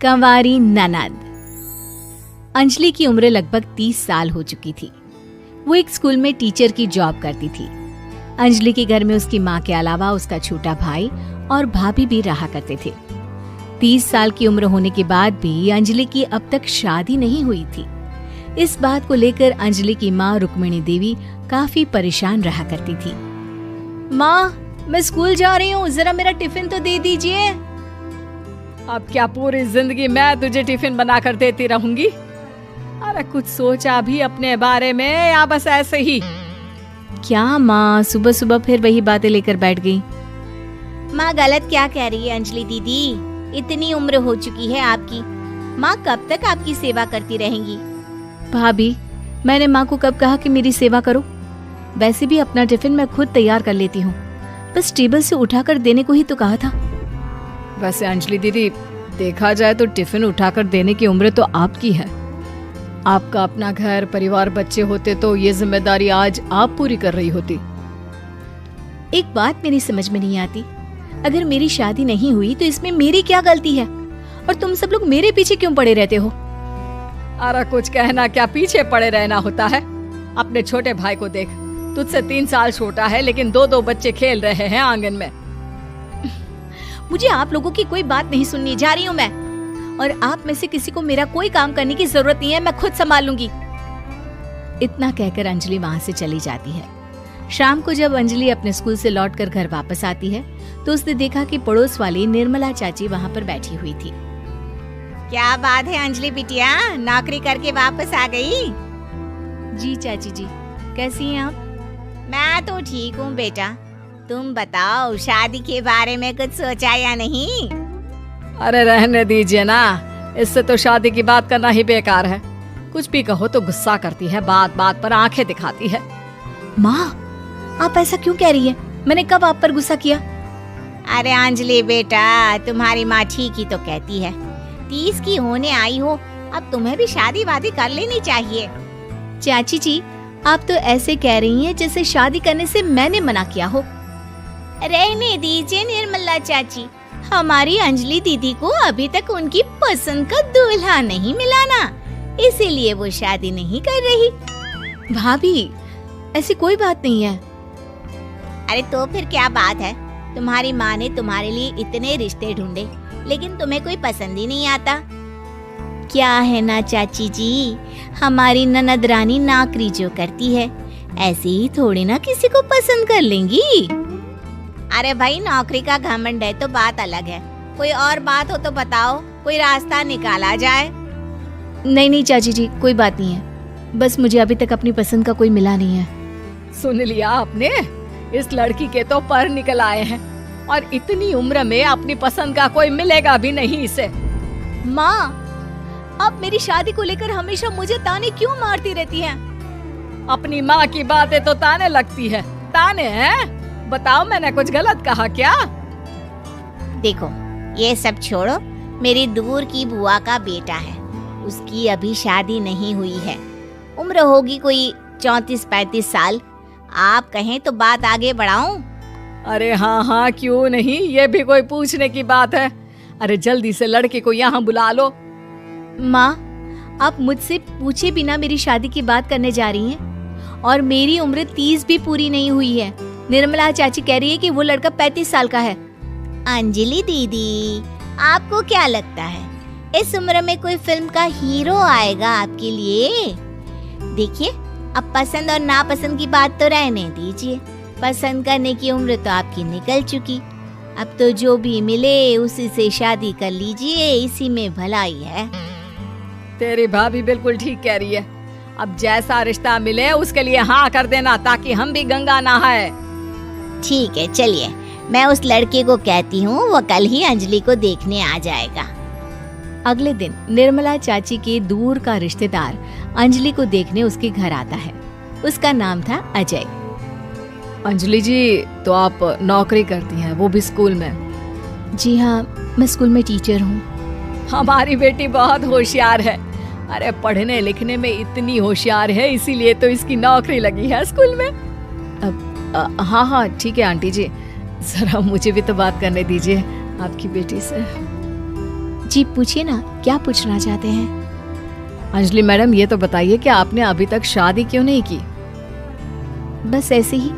कंवारी ननद। अंजलि की उम्र लगभग 30 साल हो चुकी थी। वो एक स्कूल में टीचर की जॉब करती थी। अंजलि के घर में उसकी माँ के अलावा उसका छोटा भाई और भाभी भी रहा करते थे। 30 साल की उम्र होने के बाद भी अंजलि की अब तक शादी नहीं हुई थी। इस बात को लेकर अंजलि की माँ रुक्मिणी देवी काफी परेशान रहा करती थी। माँ, मैं स्कूल जा रही हूँ, जरा मेरा टिफिन तो दे दीजिए। अब क्या पूरी जिंदगी मैं तुझे टिफिन बना कर देती रहूंगी? अरे कुछ सोचा भी अपने बारे में या बस ऐसे ही? क्या माँ, सुबह सुबह फिर वही बातें लेकर बैठ गई। माँ गलत क्या कह रही है अंजलि दीदी? इतनी उम्र हो चुकी है आपकी, माँ कब तक आपकी सेवा करती रहेंगी? भाभी, मैंने माँ को कब कहा कि मेरी सेवा करो? वैसे भी अपना टिफिन मैं खुद तैयार कर लेती हूँ, बस टेबल से उठाकर देने को ही तो कहा था। वैसे अंजलि दीदी, देखा जाए तो टिफिन उठाकर देने की उम्र तो आपकी है। आपका अपना घर परिवार बच्चे होते तो ये जिम्मेदारी आज आप पूरी कर रही होती। एक बात मेरी समझ में नहीं आती, अगर मेरी शादी नहीं हुई तो इसमें मेरी क्या गलती है और तुम सब लोग मेरे पीछे क्यों पड़े रहते हो? अरे कुछ कहना क्या पीछे पड़े रहना होता है? अपने छोटे भाई को देख, तुझसे 3 साल छोटा है लेकिन 2 बच्चे खेल रहे हैं आंगन में। मुझे आप लोगों की कोई बात नहीं सुननी, जा रही हूँ मैं। और आप में से किसी को मेरा कोई काम करने की जरूरत नहीं है, मैं खुद संभाल लूंगी। इतना कहकर अंजलि वहां से चली जाती है। शाम को जब अंजलि अपने स्कूल से लौटकर घर वापस आती है तो उसने देखा कि पड़ोस वाली निर्मला चाची वहां पर बैठी हुई थी। क्या बात है अंजलि बिटिया, नौकरी करके वापस आ गई? जी चाची जी, कैसी हैं आप? मैं तो ठीक हूँ बेटा, तुम बताओ शादी के बारे में कुछ सोचा या नहीं? अरे रहने दीजिए ना, इससे तो शादी की बात करना ही बेकार है। कुछ भी कहो तो गुस्सा करती है, बात बात पर आंखें दिखाती है। माँ, आप ऐसा क्यों कह रही है? मैंने कब आप पर गुस्सा किया? अरे अंजलि बेटा, तुम्हारी माँ ठीक ही तो कहती है। 30 की होने आई हो, अब तुम्हें भी शादी वादी कर लेनी चाहिए। चाची जी, आप तो ऐसे कह रही हैं जैसे शादी करने से मैंने मना किया हो। रहने दीजिए निर्मला चाची, हमारी अंजलि दीदी को अभी तक उनकी पसंद का दूल्हा नहीं मिला ना, इसीलिए वो शादी नहीं कर रही। भाभी, ऐसी कोई बात नहीं है। अरे तो फिर क्या बात है? तुम्हारी माँ ने तुम्हारे लिए इतने रिश्ते ढूंढे लेकिन तुम्हें कोई पसंद ही नहीं आता। क्या है ना चाची जी, हमारी ननद रानी नौकरी जो करती है ऐसे ही थोड़ी ना किसी को पसंद कर लेंगी। अरे भाई, नौकरी का घमंड है तो बात अलग है, कोई और बात हो तो बताओ, कोई रास्ता निकाला जाए। नहीं चाची जी, कोई बात नहीं है, बस मुझे अभी तक अपनी पसंद का कोई मिला नहीं है। सुन लिया आपने, इस लड़की के तो पर निकल आए हैं और इतनी उम्र में अपनी पसंद का कोई मिलेगा भी नहीं इसे। माँ, आप मेरी शादी को लेकर हमेशा मुझे ताने क्यों मारती रहती हैं? अपनी माँ की बातें तो ताने लगती है। ताने हैं? बताओ, मैंने कुछ गलत कहा क्या? देखो, ये सब छोड़ो, मेरी दूर की बुआ का बेटा है, उसकी अभी शादी नहीं हुई है, उम्र होगी कोई 34-35 साल। आप कहें तो बात आगे बढ़ाऊं? अरे हाँ, क्यों नहीं, ये भी कोई पूछने की बात है। अरे जल्दी से लड़के को यहाँ बुला लो। माँ, आप मुझसे पूछे बिना मेरी शादी की बात करने जा रही हैं और मेरी उम्र 30 भी पूरी नहीं हुई है। निर्मला चाची कह रही है कि वो लड़का 35 साल का है। अंजलि दीदी, आपको क्या लगता है इस उम्र में कोई फिल्म का हीरो आएगा आपके लिए? देखिए, अब पसंद और नापसंद की बात तो रहने दीजिए, पसंद करने की उम्र तो आपकी निकल चुकी। अब तो जो भी मिले उसी से शादी कर लीजिए, इसी में भलाई है। तेरी भाभी बिल्कुल ठीक कह रही है। अब जैसा रिश्ता मिले उसके लिए हाँ कर देना, ताकि हम भी गंगा नहाए। ठीक है, चलिए मैं उस लड़के को कहती हूँ, वो कल ही अंजलि को देखने आ जाएगा। अगले दिन निर्मला चाची के दूर का रिश्तेदार अंजलि को देखने उसके घर आता है। उसका नाम था अजय। अंजलि जी, तो आप नौकरी करती हैं, वो भी स्कूल में? जी हाँ, मैं स्कूल में टीचर हूँ। हमारी बेटी बहुत होशियार है। अरे पढ़ने लिखने में इतनी होशियार है, इसीलिए तो इसकी नौकरी लगी है स्कूल में। हाँ ठीक है आंटी जी, जरा मुझे भी तो बात करने दीजिए आपकी बेटी से। जी पूछिए ना, क्या पूछना चाहते हैं? अंजलि मैडम, ये तो बताइए कि आपने अभी तक शादी क्यों नहीं की? बस ऐसे ही,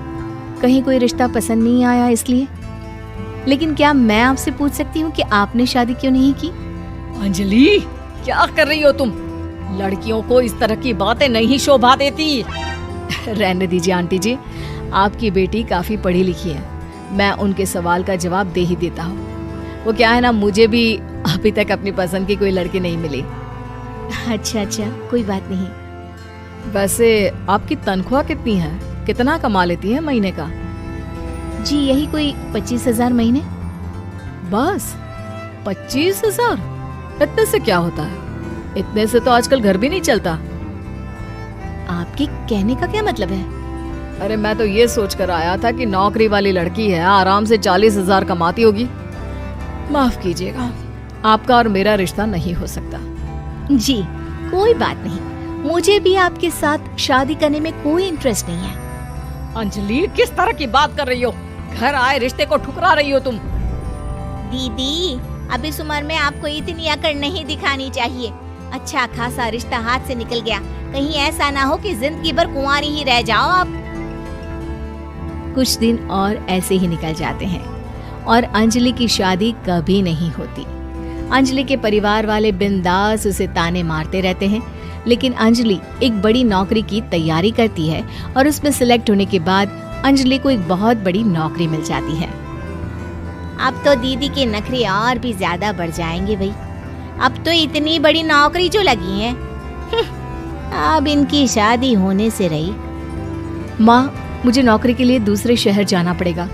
कहीं कोई रिश्ता पसंद नहीं आया इसलिए। लेकिन क्या मैं आपसे पूछ सकती हूँ कि आपने शादी क्यों नहीं की? अंजलि, क्या कर रही हो तुम? लड़कियों को इस तरह की बातें नहीं शोभा देती। रहने दीजिए आंटी जी, आपकी बेटी काफी पढ़ी लिखी है, मैं उनके सवाल का जवाब दे ही देता हूँ। वो क्या है ना, मुझे भी अभी तक अपनी पसंद की कोई लड़की नहीं मिली। अच्छा, कोई बात नहीं। वैसे आपकी तनख्वाह कितनी है? कितना कमा लेती है महीने का? जी यही कोई 25,000 महीने। बस 25,000? इतने से क्या होता है? इतने से तो आजकल घर भी नहीं चलता। आपके कहने का क्या मतलब है? अरे मैं तो ये सोचकर आया था कि नौकरी वाली लड़की है, आराम से 40,000 कमाती होगी। माफ कीजिएगा, आपका और मेरा रिश्ता नहीं हो सकता। जी कोई बात नहीं, मुझे भी आपके साथ शादी करने में कोई इंटरेस्ट नहीं है। अंजलि, किस तरह की बात कर रही हो? घर आए रिश्ते को ठुकरा रही हो तुम। दीदी, अब इस उम्र में आपको इतनी अकड़ नहीं दिखानी चाहिए। अच्छा खासा रिश्ता हाथ से निकल गया, कहीं ऐसा ना हो कि जिंदगी भर कुंवारी ही रह जाओ आप। कुछ दिन और ऐसे ही निकल जाते हैं और अंजलि की शादी कभी नहीं होती। अंजलि के परिवार वाले बिंदास उसे ताने मारते रहते हैं, लेकिन अंजलि एक बड़ी नौकरी की तैयारी करती है और उसमें सिलेक्ट होने के बाद अंजलि को एक बहुत बड़ी नौकरी मिल जाती है। अब तो दीदी के नखरे और भी ज्यादा बढ़ जाएंगे भाई। अब तो इतनी बड़ी नौकरी जो लगी है, अब इनकी शादी होने से रही। माँ, मुझे नौकरी के लिए दूसरे शहर जाना पड़ेगा।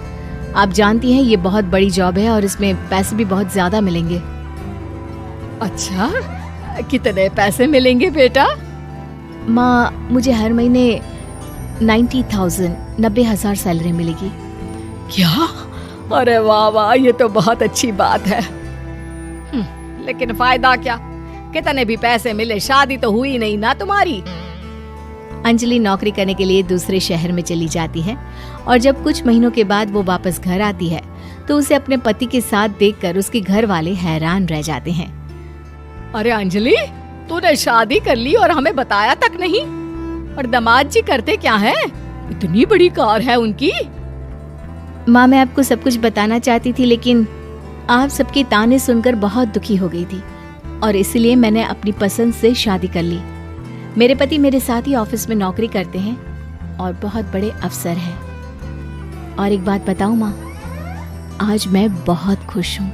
आप जानती हैं ये बहुत बड़ी जॉब है और इसमें पैसे भी बहुत ज्यादा मिलेंगे। अच्छा, कितने पैसे मिलेंगे बेटा? माँ, मुझे हर महीने 90,000 सैलरी मिलेगी। क्या? अरे वाह वाह, ये तो बहुत अच्छी बात है। लेकिन फायदा क्या? कितने भी पैसे मिले, शादी तो हुई नहीं ना तुम्हारी। अंजलि नौकरी करने के लिए दूसरे शहर में चली जाती है और जब कुछ महीनों के बाद वो वापस घर आती है तो उसे अपने पति के साथ देखकर उसके घर वाले हैरान रह जाते हैं। अरे अंजलि, तूने शादी कर ली और हमें बताया तक नहीं। और दामाद जी करते क्या हैं? इतनी बड़ी कार है उनकी। माँ, मैं आपको सब कुछ बताना चाहती थी, लेकिन आप सबके ताने सुनकर बहुत दुखी हो गई थी और इसलिए मैंने अपनी पसंद से शादी कर ली। मेरे पति मेरे साथ ही ऑफिस में नौकरी करते हैं और बहुत बड़े अफसर हैं। और एक बात बताऊं माँ, आज मैं बहुत खुश हूँ।